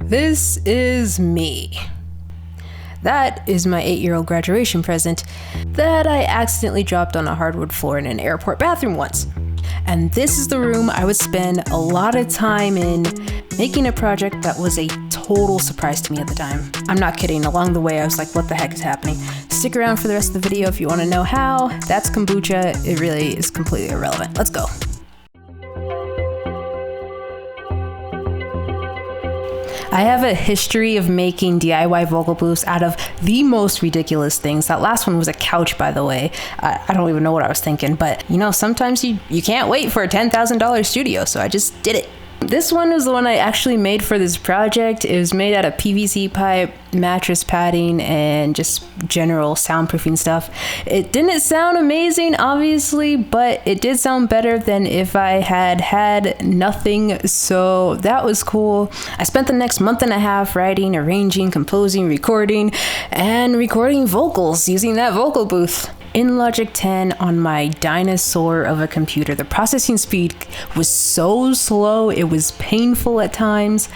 This is me. That is my 8-year-old graduation present that I accidentally dropped on a hardwood floor in an airport bathroom once. And this is the room I would spend a lot of time in making a project that was a total surprise to me at the time. I'm not kidding, along the way I was like, what the heck is happening? Stick around for the rest of the video if you want to know how. That's kombucha, it really is completely irrelevant. Let's go. I have a history of making DIY vocal booths out of the most ridiculous things. That last one was a couch, by the way. I don't even know what I was thinking, but you know, sometimes you can't wait for a $10,000 studio, so I just did it. This one was the one I actually made for this project. It was made out of PVC pipe, mattress padding, and just general soundproofing stuff. It didn't sound amazing, obviously, but it did sound better than if I had nothing, so that was cool. I spent the next month and a half writing, arranging, composing, recording vocals using that vocal booth. In Logic 10 on my dinosaur of a computer. The processing speed was so slow, it was painful at times,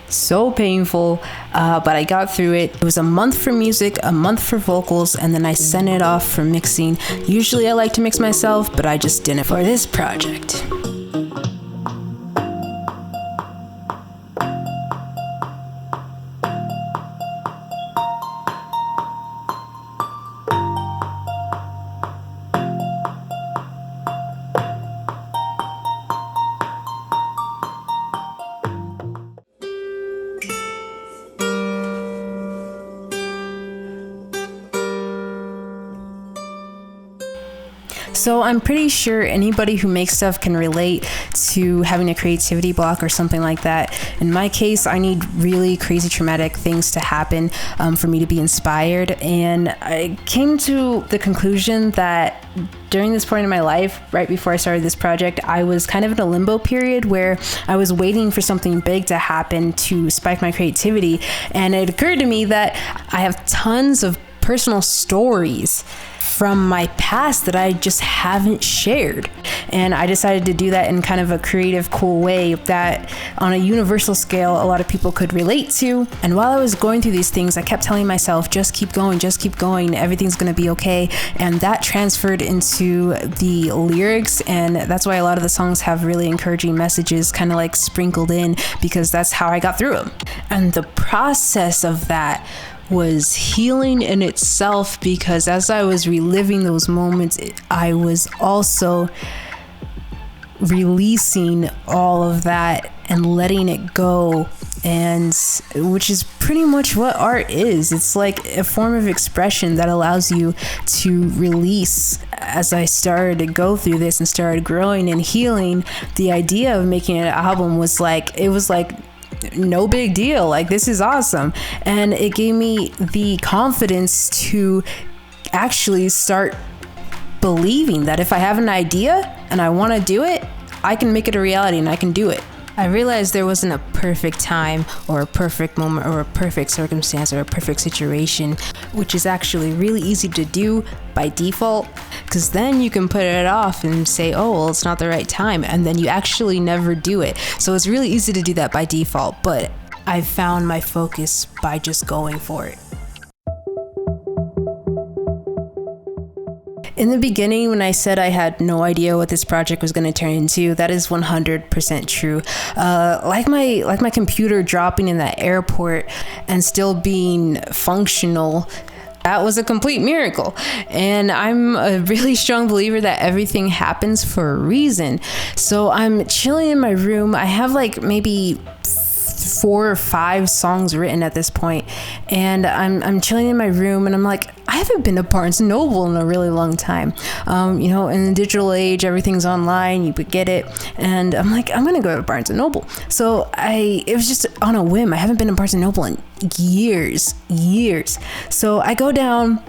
so painful, but I got through it. It was a month for music, a month for vocals, and then I sent it off for mixing. Usually I like to mix myself, but I just didn't for this project. So I'm pretty sure anybody who makes stuff can relate to having a creativity block or something like that. In my case, I need really crazy traumatic things to happen for me to be inspired. And I came to the conclusion that during this point in my life, right before I started this project, I was kind of in a limbo period where I was waiting for something big to happen to spike my creativity. And it occurred to me that I have tons of personal stories from my past that I just haven't shared. And I decided to do that in kind of a creative, cool way that on a universal scale, a lot of people could relate to. And while I was going through these things, I kept telling myself, just keep going, everything's gonna be okay. And that transferred into the lyrics. And that's why a lot of the songs have really encouraging messages kind of like sprinkled in, because that's how I got through them. And the process of that was healing in itself, because as I was reliving those moments, I was also releasing all of that and letting it go, and which is pretty much what art is. It's like a form of expression that allows you to release. As I started to go through this and started growing and healing, the idea of making an album was like, it was like no big deal, like this is awesome. And it gave me the confidence to actually start believing that if I have an idea and I want to do it, I can make it a reality and I can do it. I realized there wasn't a perfect time or a perfect moment or a perfect circumstance or a perfect situation, which is actually really easy to do by default, because then you can put it off and say, oh, well, it's not the right time, and then you actually never do it. So it's really easy to do that by default, but I found my focus by just going for it. In the beginning, when I said I had no idea what this project was going to turn into, that is 100% true. Like my computer dropping in that airport and still being functional, that was a complete miracle. And I'm a really strong believer that everything happens for a reason. So I'm chilling in my room. I have like maybe 4 or 5 songs written at this point, and I'm chilling in my room, and I'm like, I haven't been to Barnes & Noble in a really long time. You know, in the digital age, everything's online, you could get it, and I'm like, I'm gonna go to Barnes & Noble. So it was just on a whim. I haven't been to Barnes & Noble in years. So I go down,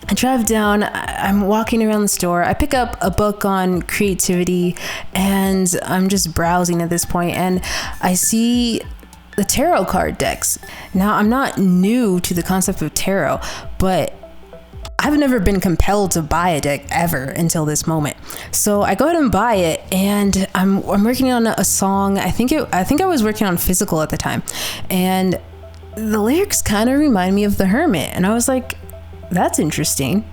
I drive down, I'm walking around the store, I pick up a book on creativity, and I'm just browsing at this point, and I see the tarot card decks. Now, I'm not new to the concept of tarot, but I've never been compelled to buy a deck ever until this moment. So I go ahead and buy it, and I'm working on a song. I think I was working on Physical at the time, and the lyrics kind of remind me of The Hermit, and I was like, that's interesting.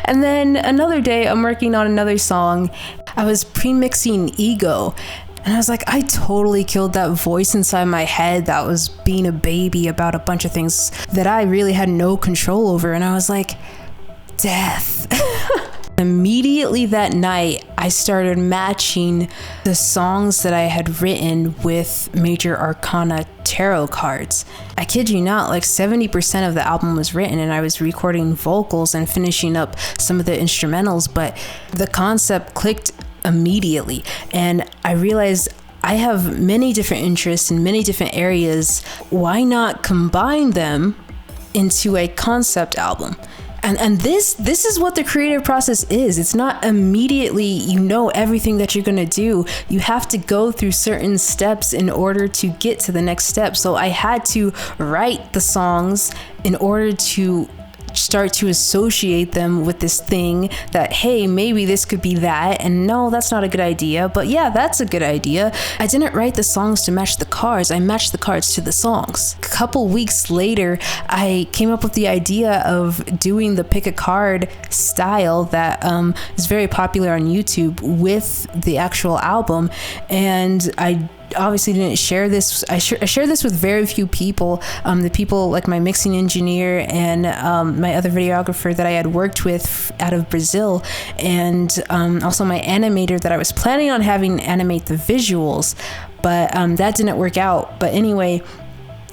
And then another day I'm working on another song. I was pre-mixing Ego, and I was like, I totally killed that voice inside my head that was being a baby about a bunch of things that I really had no control over. And I was like, death. Immediately that night, I started matching the songs that I had written with Major Arcana tarot cards. I kid you not, like 70% of the album was written, and I was recording vocals and finishing up some of the instrumentals, but the concept clicked immediately. And I realized I have many different interests in many different areas. Why not combine them into a concept album? And this is what the creative process is. It's not immediately you know everything that you're gonna do. You have to go through certain steps in order to get to the next step. So I had to write the songs in order to start to associate them with this thing that, hey, maybe this could be that, and no, that's not a good idea, but yeah, that's a good idea. I didn't write the songs to match the cards, I matched the cards to the songs. A couple weeks later, I came up with the idea of doing the pick a card style that is very popular on YouTube with the actual album, and I obviously didn't share this. I shared this with very few people. The people like my mixing engineer and my other videographer that I had worked with out of Brazil, and also my animator that I was planning on having animate the visuals, but that didn't work out. But anyway,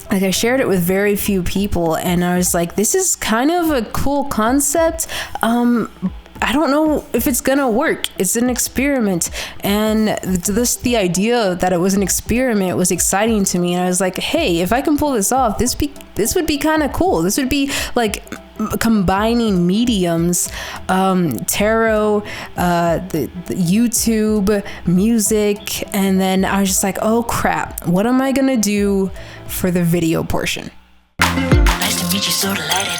like I shared it with very few people, and I was like, this is kind of a cool concept. I don't know if it's gonna work. It's an experiment, and the idea that it was an experiment was exciting to me. And I was like, hey, if I can pull this off, this would be kind of cool. This would be like combining mediums, tarot, the YouTube, music, and then I was just like, oh crap, what am I gonna do for the video portion? Nice to meet you, so delighted.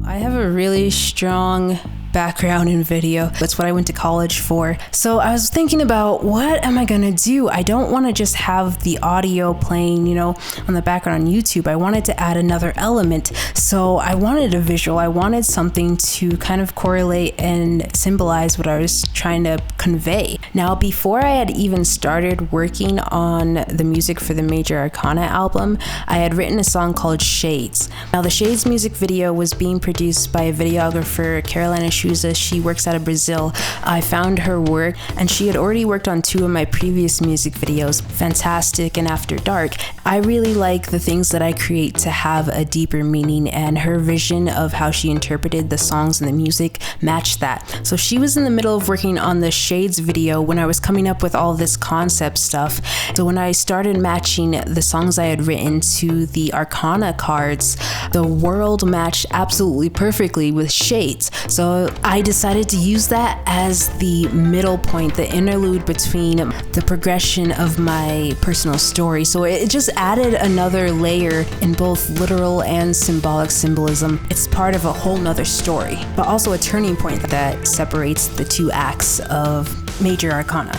I have a really strong background in video. That's what I went to college for. So I was thinking about, what am I gonna do? I don't want to just have the audio playing, you know, on the background on YouTube. I wanted to add another element. So I wanted a visual. I wanted something to kind of correlate and symbolize what I was trying to convey. Now, before I had even started working on the music for the Major Arcana album, I had written a song called Shades. Now, the Shades music video was being produced by a videographer, Carolina. She works out of Brazil. I found her work, and she had already worked on 2 of my previous music videos, Fantastic and After Dark. I really like the things that I create to have a deeper meaning, and her vision of how she interpreted the songs and the music matched that. So she was in the middle of working on the Shades video when I was coming up with all this concept stuff. So when I started matching the songs I had written to the Arcana cards, the world matched absolutely perfectly with Shades. So I decided to use that as the middle point, the interlude between the progression of my personal story. So it just added another layer in both literal and symbolic symbolism. It's part of a whole nother story, but also a turning point that separates the 2 acts of Major Arcana.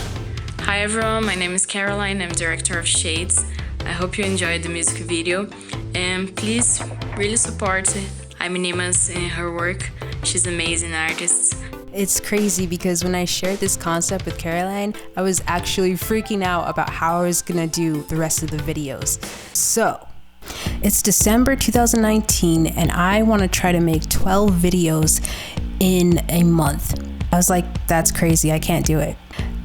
Hi everyone, my name is Caroline. I'm director of Shades. I hope you enjoyed the music video, and please really support Nima's in her work. She's an amazing artist. It's crazy because when I shared this concept with Caroline, I was actually freaking out about how I was gonna do the rest of the videos. So it's December 2019, and I want to try to make 12 videos in a month. I was like, that's crazy, I can't do it.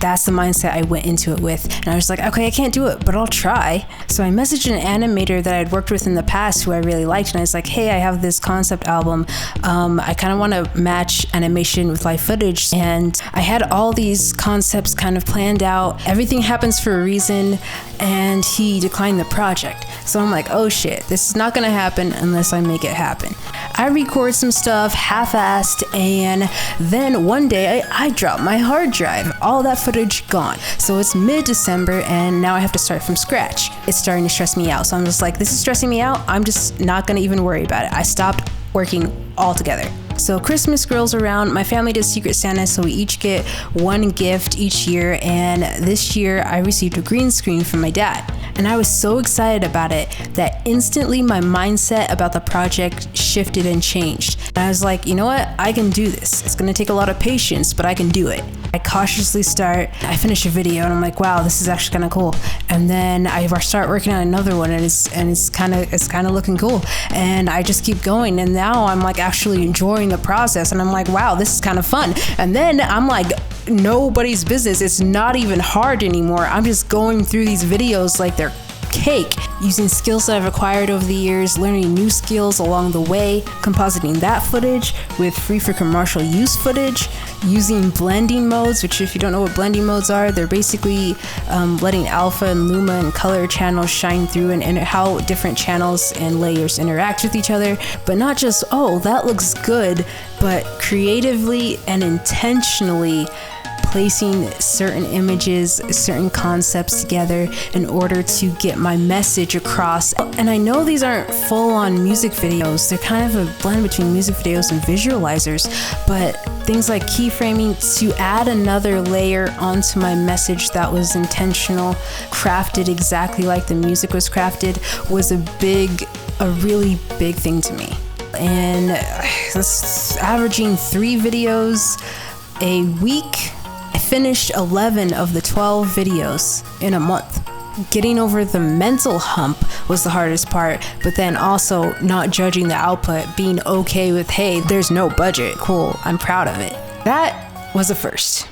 That's the mindset I went into it with. And I was like, okay, I can't do it, but I'll try. So I messaged an animator that I'd worked with in the past who I really liked. And I was like, hey, I have this concept album. I kind of want to match animation with live footage. And I had all these concepts kind of planned out. Everything happens for a reason. And he declined the project. So I'm like, oh shit, this is not going to happen unless I make it happen. I record some stuff half-assed, and then one day I dropped my hard drive. All that footage gone. So it's mid-December, and now I have to start from scratch. It's starting to stress me out. So I'm just like, this is stressing me out. I'm just not gonna even worry about it. I stopped working altogether. So Christmas rolls around, my family does Secret Santa, so we each get one gift each year, and this year I received a green screen from my dad. And I was so excited about it that instantly my mindset about the project shifted and changed. And I was like, you know what? I can do this. It's gonna take a lot of patience, but I can do it. I cautiously start, I finish a video and I'm like, wow, this is actually kind of cool. And then I start working on another one, and it's kind of looking cool. And I just keep going, and now I'm like actually enjoying the process, and I'm like, wow, this is kind of fun. And then I'm like, nobody's business. It's not even hard anymore. I'm just going through these videos like they're cake, using skills that I've acquired over the years, learning new skills along the way, compositing that footage with free for commercial use footage, using blending modes, which if you don't know what blending modes are, they're basically letting alpha and luma and color channels shine through, and how different channels and layers interact with each other, but not just, oh, that looks good, but creatively and intentionally placing certain images, certain concepts together in order to get my message across. And I know these aren't full-on music videos, they're kind of a blend between music videos and visualizers, but things like keyframing to add another layer onto my message that was intentional, crafted exactly like the music was crafted, was a really big thing to me. And that's averaging 3 videos a week. I finished 11 of the 12 videos in a month. Getting over the mental hump was the hardest part, but then also not judging the output, being okay with, hey, there's no budget, cool, I'm proud of it. That was a first.